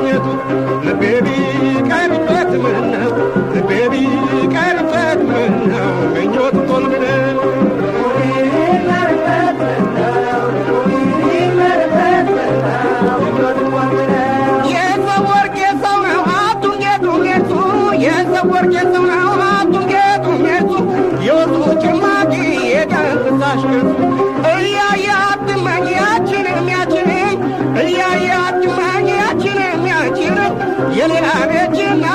ማግኘቱ ልቤ ቢቀርበት ምነው ልቤ ቢቀርበት ምነው ምኞት ቶልብነው የሰው ወርቅ የሰው ነው አቱን ጌጡ ጌጡ የሰው ወርቅ የሰው ነው አቱን ጌጡ ጌጡ የወጡ ጭማቂ የቀንጥሳሽ ገጹ እያየ አትመኝ ያችንም ያችንም እያየ አትመኝ ያችንም ያችንም የሌላ ነችና